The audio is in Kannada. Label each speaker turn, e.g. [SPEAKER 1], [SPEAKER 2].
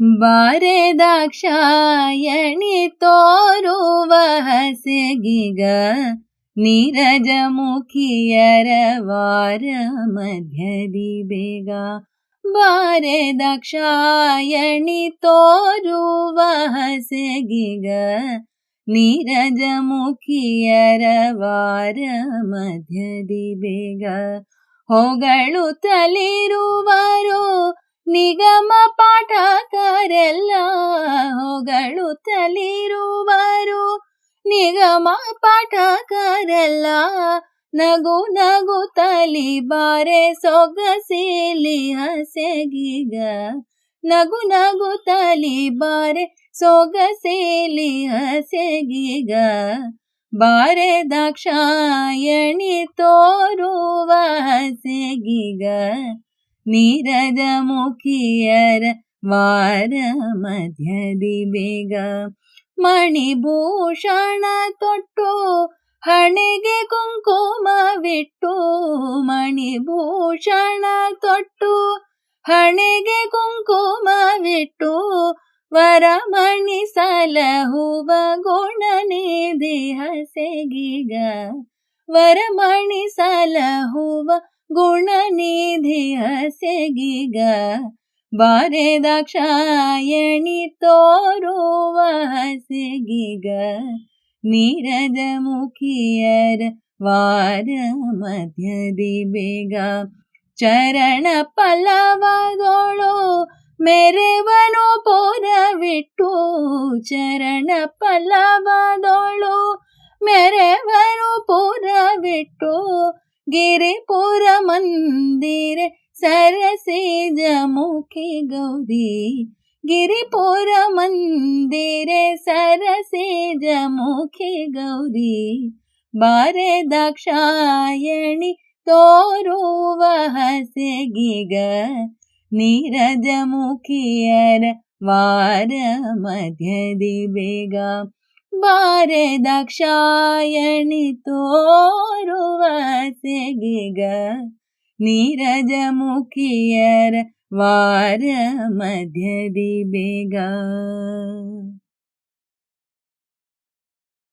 [SPEAKER 1] ಬಾರೆ ದಾಕ್ಷಾಯಣಿ ತೋರುವ ಹಸೆಗಿಗ ನೀರಜ ಮುಖಿಯರ ವಾರ ಮಧ್ಯದಿ ಬೇಗ. ಬಾರೆ ದಾಕ್ಷಾಯಣಿ ತೋರುವ ಹಸೆಗಿಗ ನೀರಜ ಮುಖಿಯರ ವಾರ ಮಧ್ಯದಿ ಬೇಗ. ಹೊಗಳುತ್ತಲಿರುವರು ನಿಗಮ ಪಾಠಕರೆಲ್ಲ, ಹೊಗಳುತ್ತಲಿರುವರು ನಿಗಮ ಪಾಠಕರೆಲ್ಲ. ನಗು ನಗುತ್ತಲಿ ಬಾರೆ ಸೊಗಸಿಲಿ ಹಸೆಗಿಗ, ನಗು ನಗುತ್ತಲಿ ಬಾರೆ ಸೊಗಸಿಲಿ ಹಸೆಗಿಗ. ಬಾರೆ ದಾಕ್ಷಾಯಣಿ ತೋರುವ ಹಸೆಗಿಗ ನೀರಜ ಮುಖಿಯರ ವಾರ ಮಧ್ಯದಿ ಬೇಗ. ಮಣಿಭೂಷಣ ತೊಟ್ಟು ಹಣೆಗೆ ಕುಂಕುಮವಿಟ್ಟು, ಮಣಿಭೂಷಣ ತೊಟ್ಟು ಹಣೆಗೆ ಕುಂಕುಮವಿಟ್ಟು. ವರಮಣಿ ಸಲಹುವ ಗುಣನಿಧಿ ಹಸೆಗಿಗ, ವರಮಣಿ ಸಲಹುವ ಗುಣನಿಧಿ ಹಸೆಗಿಗ. ಬಾರೆ ದಾಕ್ಷಾಯಣಿ ತೋರುವ ಹಸೆಗಿಗ ನೀರಜ ಮುಖಿಯರ ವಾರ ಮಧ್ಯದಿ ಬೇಗ. ಚರಣ ಪಲ್ಲವದೊಳು ಮೆರೆವನು ಪುರವಿಟ್ಟು, ಚರಣ ಪಲ್ಲವದೊಳು ಮೆರೆವನು ಪುರವಿಟ್ಟು. ಗಿರಿಪುರ ಮಂದಿರೆ ಸರಸಿಜ ಮುಖಿ ಗೌರಿ, ಗಿರಿಪುರ ಮಂದಿರೆ ಸರಸಿಜ ಮುಖಿ ಗೌರಿ. ಬಾರೆ ದಾಕ್ಷಾಯಣಿ ತೋರುವ ಹಸೆಗಿಗ ನೀರಜ ಮುಖಿಯರ ವಾರ ಮಧ್ಯದಿ ಬೇಗ. ಬಾರೆ ದಾಕ್ಷಾಯಣಿ ತೋರುವ ಹಸೆಗಿಗ ನೀರಜ ಮುಖಿಯರ ವಾರ ಮಧ್ಯದಿ ಬೇಗ.